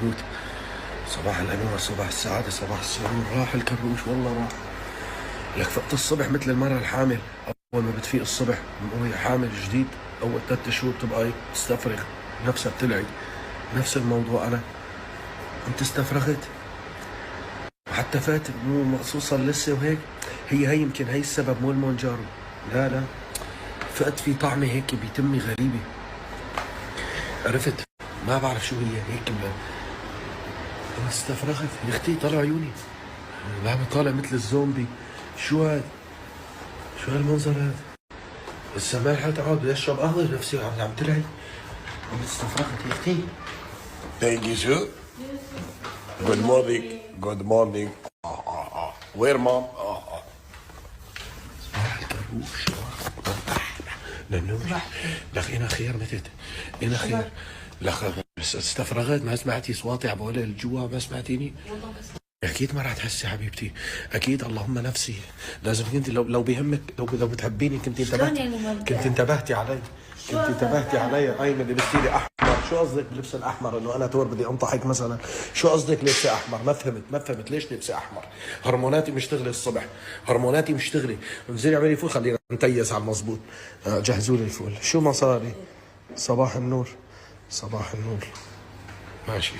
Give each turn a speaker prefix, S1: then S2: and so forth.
S1: مزبوط. صباح الانوار، صباح السعاده، صباح السرور. راح الكروش والله راح. لك فقت الصبح مثل المرأة الحامل، أول ما بتفيق الصبح وهي حامل جديد، أول 3 شهور بتبقى هيك تستفرغ، نفسها بتلعي. نفس الموضوع أنا كنت استفرغت، حتى فات مو مخصوصا لسه وهيك. هي يمكن هي السبب، مو المونجارو. لا لا، فقت في طعمة هيك بتمي غريبة، عرفت؟ ما بعرف شو هي هيك أنا استفرغت يا أختي، طلع عيوني، لا طالع مثل الزومبي. شو هاد؟ شو هالمنظر هاد؟ لسه ما لحقت اقعد بدي اشرب قهوه، نفسي عم تلعب. عم استفرغت يا اختي.
S2: Thank you, sir. Good morning. Good morning. Where, mom?
S1: الكروش لانه لك انا خير متت، انا خير. لك بس استفرغت، ما سمعتي صوتي على بقول الجوا؟ ما سمعتيني؟ اكيد ما راح تحسي حبيبتي، اكيد. اللهم نفسي. لازم كنت لو بيهمك، لو بتحبيني كنت انتبهتي، كنت انتبهتي علي، كنت انتبهتي علي. ايمن لبستي لي احمر، شو قصدك بلبس الاحمر؟ انه انا تور بدي انطحك مثلا؟ شو قصدك لبسي احمر؟ ما فهمت ليش لبسي احمر؟ هرموناتي مشتغله الصبح، هرموناتي مشتغله. انزلي اعملي فول، خلينا نتيس على المضبوط. جهزوا لي الفول. شو مصاري؟ صباح النور، صباح النور. ماشي.